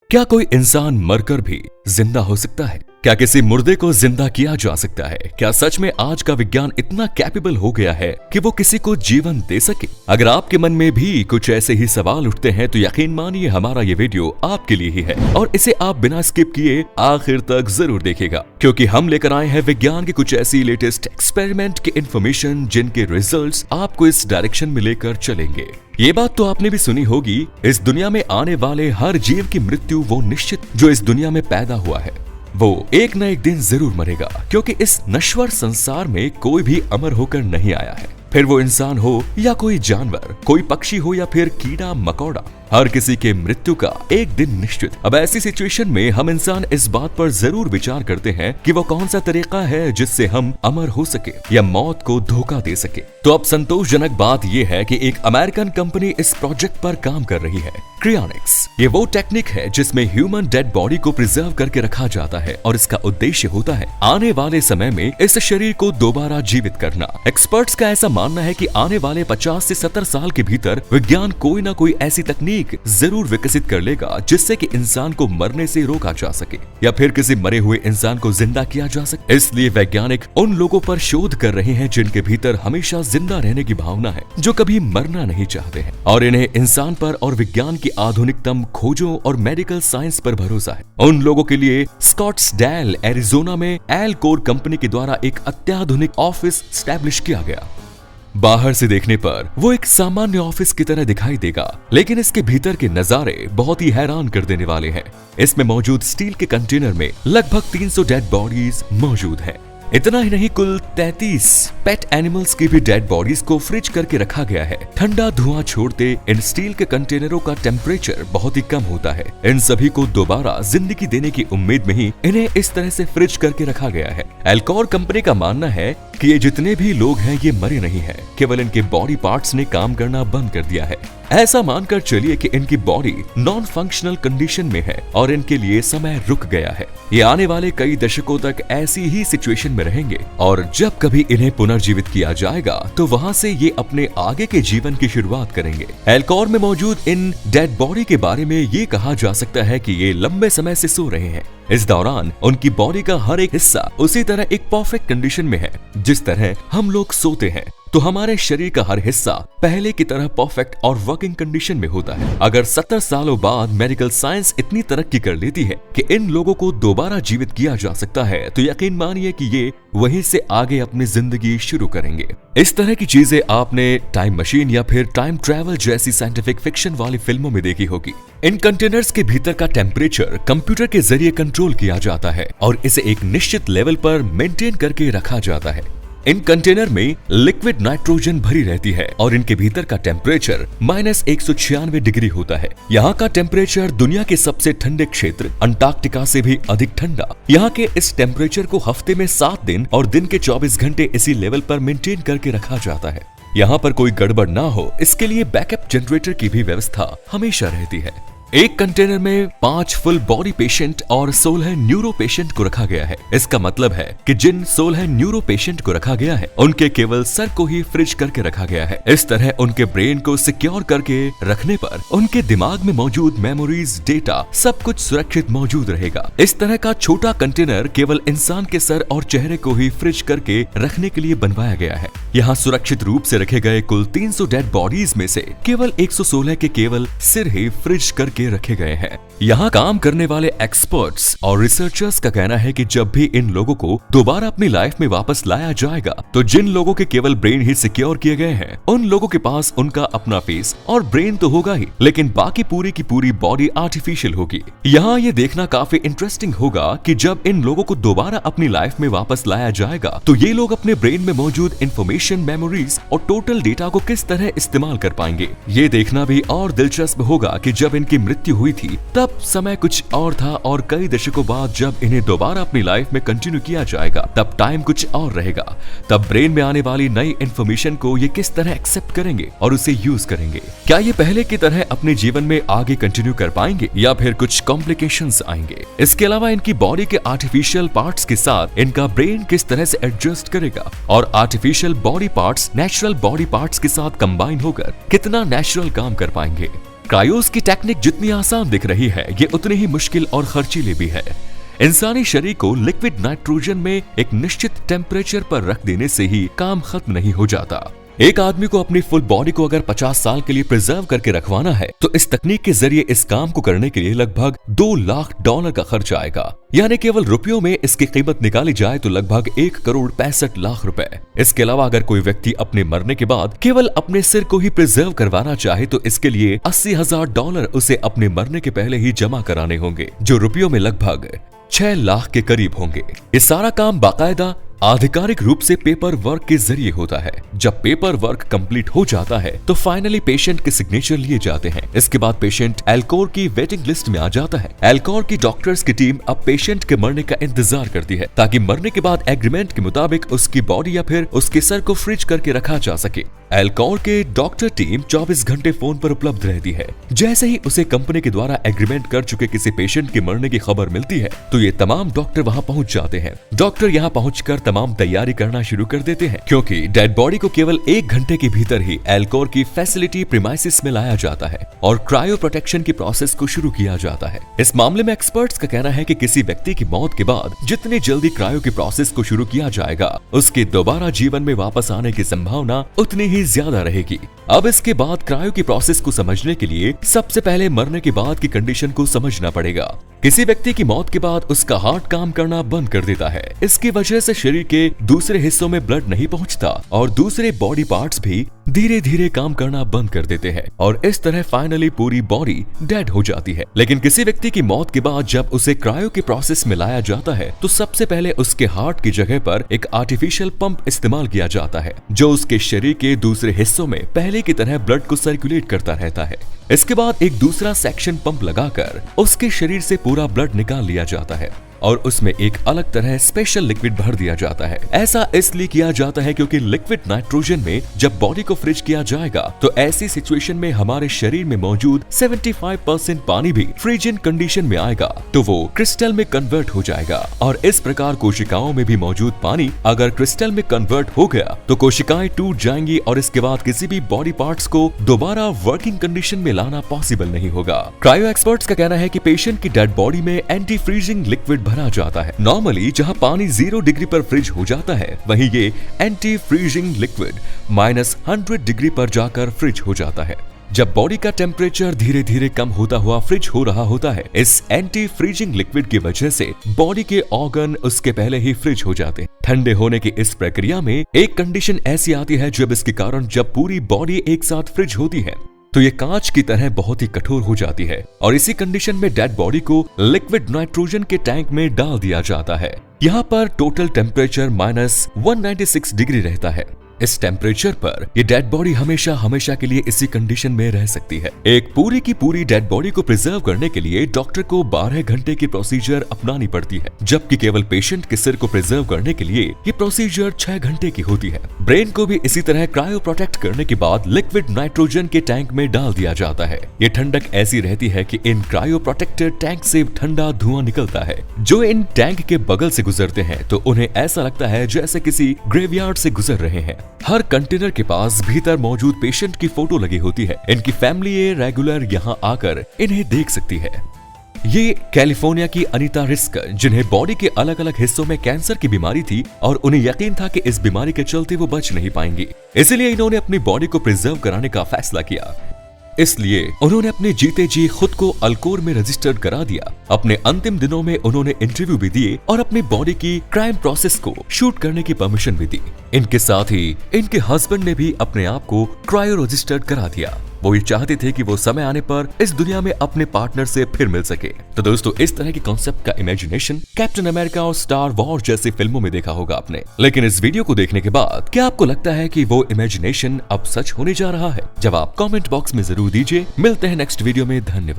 क्या कोई इंसान मरकर भी जिंदा हो सकता है? क्या किसी मुर्दे को जिंदा किया जा सकता है? क्या सच में आज का विज्ञान इतना कैपेबल हो गया है कि वो किसी को जीवन दे सके? अगर आपके मन में भी कुछ ऐसे ही सवाल उठते हैं तो यकीन मानिए हमारा ये वीडियो आपके लिए ही है और इसे आप बिना स्किप किए आखिर तक जरूर देखिएगा, क्योंकि हम लेकर आए हैं विज्ञान की कुछ ऐसी लेटेस्ट एक्सपेरिमेंट की इन्फॉर्मेशन जिनके रिजल्ट्स आपको इस डायरेक्शन में लेकर चलेंगे। ये बात तो आपने भी सुनी होगी, इस दुनिया में आने वाले हर जीव की मृत्यु वो निश्चित जो इस दुनिया में पैदा हुआ है वो एक न एक दिन जरूर मरेगा, क्योंकि इस नश्वर संसार में कोई भी अमर होकर नहीं आया है। फिर वो इंसान हो या कोई जानवर, कोई पक्षी हो या फिर कीड़ा मकोड़ा, हर किसी के मृत्यु का एक दिन निश्चित। अब ऐसी सिचुएशन में हम इंसान इस बात पर जरूर विचार करते हैं कि वो कौन सा तरीका है जिससे हम अमर हो सके या मौत को धोखा दे सके। तो अब संतोषजनक बात यह है कि एक अमेरिकन कंपनी इस प्रोजेक्ट पर काम कर रही है, क्रियोनिक्स। ये वो टेक्निक है जिसमें ह्यूमन डेड बॉडी को प्रिजर्व करके रखा जाता है और इसका उद्देश्य होता है आने वाले समय में इस शरीर को दोबारा जीवित करना। एक्सपर्ट्स का ऐसा मानना है कि आने वाले 50 से 70 साल के भीतर विज्ञान कोई ना कोई ऐसी तकनीक जरूर विकसित कर लेगा जिससे कि इंसान को मरने से रोका जा सके या फिर किसी मरे हुए इंसान को जिंदा किया जा सके। इसलिए वैज्ञानिक उन लोगों पर शोध कर रहे हैं जिनके भीतर हमेशा जिंदा रहने की भावना है, जो कभी मरना नहीं चाहते हैं और इन्हें इंसान पर और विज्ञान की आधुनिकतम खोजों और मेडिकल साइंस पर भरोसा है। उन लोगों के लिए स्कॉट्सडेल एरिजोना में एलकोर कंपनी के द्वारा एक अत्याधुनिक ऑफिस स्टैब्लिश किया गया। बाहर से देखने पर वो एक सामान्य ऑफिस की तरह दिखाई देगा, लेकिन इसके भीतर के नजारे बहुत ही हैरान कर देने वाले हैं। इसमें मौजूद स्टील के कंटेनर में लगभग 300 डेड बॉडीज मौजूद है। इतना ही नहीं, कुल 33 पेट एनिमल्स की भी डेड बॉडीज को फ्रिज करके रखा गया है। ठंडा धुआं छोड़ते इन स्टील के कंटेनरों का टेम्परेचर बहुत ही कम होता है। इन सभी को दोबारा जिंदगी देने की उम्मीद में ही इन्हें इस तरह से फ्रिज करके रखा गया है। एलकोर कंपनी का मानना है कि ये जितने भी लोग हैं ये मरे नहीं हैं, केवल इनके बॉडी पार्ट्स ने काम करना बंद कर दिया है। ऐसा मानकर चलिए कि इनकी बॉडी नॉन फंक्शनल कंडीशन में है और इनके लिए समय रुक गया है। ये आने वाले कई दशकों तक ऐसी ही सिचुएशन में रहेंगे और जब कभी इन्हें पुनर्जीवित किया जाएगा तो वहां से ये अपने आगे के जीवन की शुरुआत करेंगे। एलकोर में मौजूद इन डेड बॉडी के बारे में ये कहा जा सकता है कि ये लंबे समय से सो रहे हैं। इस दौरान उनकी बॉडी का हर एक हिस्सा उसी तरह एक परफेक्ट कंडीशन में है जिस तरह हम लोग सोते हैं, तो हमारे शरीर का हर हिस्सा पहले की तरह परफेक्ट और वर्किंग कंडीशन में होता है। अगर 70 सालों बाद मेडिकल साइंस इतनी तरक्की कर लेती है कि इन लोगों को दोबारा जीवित किया जा सकता है तो यकीन मानिए कि ये वहीं से आगे अपनी जिंदगी शुरू करेंगे। इस तरह की चीजें आपने टाइम मशीन या फिर टाइम ट्रैवल जैसी साइंटिफिक फिक्शन वाली फिल्मों में देखी होगी। इन कंटेनर्स के भीतर का टेम्परेचर कंप्यूटर के जरिए कंट्रोल किया जाता है और इसे एक निश्चित लेवल पर मेंटेन करके रखा जाता है। इन कंटेनर में लिक्विड नाइट्रोजन भरी रहती है और इनके भीतर का टेम्परेचर -196 डिग्री होता है। यहाँ का टेम्परेचर दुनिया के सबसे ठंडे क्षेत्र अंटार्कटिका से भी अधिक ठंडा। यहाँ के इस टेम्परेचर को हफ्ते में 7 दिन और दिन के 24 घंटे इसी लेवल पर मेंटेन करके रखा जाता है। यहाँ पर कोई गड़बड़ ना हो इसके लिए बैकअप जनरेटर की भी व्यवस्था हमेशा रहती है। एक कंटेनर में 5 फुल बॉडी पेशेंट और 16 न्यूरो पेशेंट को रखा गया है। इसका मतलब है कि जिन 16 न्यूरो पेशेंट को रखा गया है उनके केवल सर को ही फ्रिज करके रखा गया है। इस तरह उनके ब्रेन को सिक्योर करके रखने पर उनके दिमाग में मौजूद मेमोरीज, डेटा सब कुछ सुरक्षित मौजूद रहेगा। इस तरह का छोटा कंटेनर केवल इंसान के सर और चेहरे को ही फ्रिज करके रखने के लिए बनवाया गया है। यहाँ सुरक्षित रूप से रखे गए कुल 300 डेड बॉडीज में से केवल 116 के केवल सिर ही फ्रिज करके रखे गए हैं। यहाँ काम करने वाले एक्सपर्ट्स और रिसर्चर्स का कहना है कि जब भी इन लोगों को दोबारा अपनी लाइफ में वापस लाया जाएगा तो जिन लोगों के केवल ब्रेन ही सिक्योर किए गए हैं उन लोगों के पास उनका अपना फेस और ब्रेन तो होगा ही, लेकिन बाकी पूरी की पूरी बॉडी आर्टिफिशियल होगी। यहाँ ये देखना काफी इंटरेस्टिंग होगा कि जब इन लोगों को दोबारा अपनी लाइफ में वापस लाया जाएगा तो ये लोग अपने ब्रेन में मौजूद इंफॉर्मेशन, मेमोरीज और टोटल डेटा को किस तरह इस्तेमाल कर पाएंगे। ये देखना भी और दिलचस्प होगा कि जब इनकी मृत्यु हुई थी तब समय कुछ और था और कई दशकों बाद जब इन्हें दोबारा अपनी लाइफ में कंटिन्यू किया जाएगा तब टाइम कुछ और रहेगा। तब ब्रेन में आने वाली नई इंफॉर्मेशन को ये किस तरह एक्सेप्ट करेंगे और उसे यूज करेंगे। क्या ये पहले की तरह अपने जीवन में आगे कंटिन्यू कर पाएंगे या फिर कुछ कॉम्प्लिकेशंस आएंगे। इसके अलावा इनकी बॉडी के आर्टिफिशियल पार्ट्स के साथ इनका ब्रेन किस तरह से एडजस्ट करेगा और artificial body parts natural body parts के साथ कंबाइन होकर कितना नेचुरल काम कर पाएंगे। क्रायोस की टेक्निक जितनी आसान दिख रही है, ये उतनी ही मुश्किल और खर्चीली भी है। इंसानी शरीर को लिक्विड नाइट्रोजन में एक निश्चित टेम्परेचर पर रख देने से ही काम खत्म नहीं हो जाता। एक आदमी को अपनी फुल बॉडी को अगर 50 साल के लिए प्रिजर्व करके रखवाना है तो इस तकनीक के जरिए इस काम को करने के लिए लगभग $2 लाख का खर्च आएगा। यानी केवल रुपयों में इसकी कीमत निकाली जाए तो लगभग 1,65,00,000 रुपए। इसके अलावा अगर कोई व्यक्ति अपने मरने के बाद केवल अपने सिर को ही प्रिजर्व करवाना चाहे तो इसके लिए $80,000 उसे अपने मरने के पहले ही जमा कराने होंगे, जो रुपयों में लगभग 6 लाख के करीब होंगे। ये सारा काम बाकायदा आधिकारिक रूप से पेपर वर्क के जरिए होता है। जब पेपर वर्क कंप्लीट हो जाता है तो फाइनली पेशेंट के सिग्नेचर लिए जाते हैं। इसके बाद पेशेंट एल्कोर की वेटिंग लिस्ट में आ जाता है। एल्कोर की डॉक्टर्स की टीम अब पेशेंट के मरने का इंतजार करती है ताकि मरने के बाद एग्रीमेंट के मुताबिक उसकी बॉडी या फिर उसके सर को फ्रीज करके रखा जा सके। एल्कोर के डॉक्टर टीम 24 घंटे फोन पर उपलब्ध रहती है। जैसे ही उसे कंपनी के द्वारा एग्रीमेंट कर चुके किसी पेशेंट के मरने की खबर मिलती है तो ये तमाम डॉक्टर वहां पहुंच जाते हैं। डॉक्टर यहां पहुंचकर तमाम तैयारी करना शुरू कर देते हैं, क्योंकि डेड बॉडी को केवल 1 घंटे के भीतर ही एल्कोर की फैसिलिटी प्रीमाइसिस में लाया जाता है और क्रायो प्रोटेक्शन की प्रोसेस को शुरू किया जाता है। इस मामले में एक्सपर्ट्स का कहना है कि किसी व्यक्ति की मौत के बाद जितनी जल्दी क्रायो की प्रोसेस को शुरू किया जाएगा उसके दोबारा जीवन में वापस आने की संभावना उतनी ही ज्यादा रहेगी। अब इसके बाद क्रायो की प्रोसेस को समझने के लिए सबसे पहले मरने के बाद की कंडीशन को समझना पड़ेगा। किसी व्यक्ति की मौत के बाद उसका हार्ट काम करना बंद कर देता है। इसकी वजह से शरीर के दूसरे हिस्सों में ब्लड नहीं पहुंचता और दूसरे बॉडी पार्ट्स भी धीरे धीरे काम करना बंद कर देते हैं और इस तरह फाइनली पूरी बॉडी डेड हो जाती है। लेकिन किसी व्यक्ति की मौत के बाद जब उसे क्रायो की प्रोसेस में लाया जाता है तो सबसे पहले उसके हार्ट की जगह पर एक आर्टिफिशियल पंप इस्तेमाल किया जाता है, जो उसके शरीर के दूसरे हिस्सों में पहले की तरह ब्लड को सर्कुलेट करता रहता है। इसके बाद एक दूसरा सेक्शन पंप लगाकर उसके शरीर से पूरा ब्लड निकाल लिया जाता है और उसमें एक अलग तरह स्पेशल लिक्विड भर दिया जाता है। ऐसा इसलिए किया जाता है क्योंकि लिक्विड नाइट्रोजन में जब बॉडी को फ्रीज किया जाएगा तो ऐसी सिचुएशन में हमारे शरीर में मौजूद 75% पानी भी फ्रीजिंग कंडीशन में आएगा तो वो क्रिस्टल में कन्वर्ट हो जाएगा और इस प्रकार कोशिकाओं में भी मौजूद पानी अगर क्रिस्टल में कन्वर्ट हो गया तो कोशिकाएं टूट जाएंगी और इसके बाद किसी भी बॉडी पार्ट्स को दोबारा वर्किंग कंडीशन में लाना पॉसिबल नहीं होगा। क्रायो एक्सपर्ट्स का कहना है कि पेशेंट की डेड बॉडी में एंटी फ्रीजिंग लिक्विड भरा जाता है। नॉर्मली जहां पानी 0 डिग्री पर फ्रीज हो जाता है वहीं ये एंटी फ्रीजिंग लिक्विड -100 डिग्री पर जाकर फ्रीज हो जाता है। जब बॉडी का टेम्परेचर धीरे धीरे कम होता हुआ फ्रीज हो रहा होता है, इस एंटी फ्रीजिंग लिक्विड की वजह से बॉडी के ऑर्गन उसके पहले ही फ्रीज हो जाते हैं। ठंडे होने की इस प्रक्रिया में एक कंडीशन ऐसी आती है जब इसके कारण जब पूरी बॉडी एक साथ फ्रीज होती है तो ये कांच की तरह बहुत ही कठोर हो जाती है और इसी कंडीशन में डेड बॉडी को लिक्विड नाइट्रोजन के टैंक में डाल दिया जाता है। यहाँ पर टोटल टेम्परेचर -196 डिग्री रहता है। इस टेम्परेचर पर ये डेड बॉडी हमेशा हमेशा के लिए इसी कंडीशन में रह सकती है। एक पूरी की पूरी डेड बॉडी को प्रिजर्व करने के लिए डॉक्टर को 12 घंटे की प्रोसीजर अपनानी पड़ती है, जबकि केवल पेशेंट के सिर को प्रिजर्व करने के लिए ये प्रोसीजर 6 घंटे की होती है। ब्रेन को भी इसी तरह क्रायो प्रोटेक्ट करने के बाद लिक्विड नाइट्रोजन के टैंक में डाल दिया जाता है। ये ठंडक ऐसी रहती है कि इन क्रायो प्रोटेक्टेड टैंक से ठंडा धुआं निकलता है। जो इन टैंक के बगल से गुजरते हैं तो उन्हें ऐसा लगता है जैसे किसी ग्रेवयार्ड से गुजर रहे हैं। हर कंटेनर के पास भीतर मौजूद पेशेंट की फोटो लगी होती है। इनकी फैमिली रेगुलर यहाँ आकर इन्हें देख सकती है। ये कैलिफोर्निया की अनीता रिस्क, जिन्हें बॉडी के अलग अलग हिस्सों में कैंसर की बीमारी थी और उन्हें यकीन था कि इस बीमारी के चलते वो बच नहीं पाएंगी, इसलिए इन्होंने अपनी बॉडी को प्रिजर्व कराने का फैसला किया। इसलिए उन्होंने अपने जीते जी खुद को अल्कोर में रजिस्टर्ड करा दिया। अपने अंतिम दिनों में उन्होंने इंटरव्यू भी दिए और अपनी बॉडी की क्राइम प्रोसेस को शूट करने की परमिशन भी दी। इनके साथ ही इनके हस्बैंड ने भी अपने आप को क्रायो रजिस्टर्ड करा दिया। वो ये चाहते थे कि वो समय आने पर इस दुनिया में अपने पार्टनर से फिर मिल सके। तो दोस्तों, इस तरह के कॉन्सेप्ट का इमेजिनेशन कैप्टन अमेरिका और स्टार वॉर जैसी फिल्मों में देखा होगा आपने, लेकिन इस वीडियो को देखने के बाद क्या आपको लगता है कि वो इमेजिनेशन अब सच होने जा रहा है? जवाब कमेंट बॉक्स में जरूर दीजिए। मिलते हैं नेक्स्ट वीडियो में। धन्यवाद।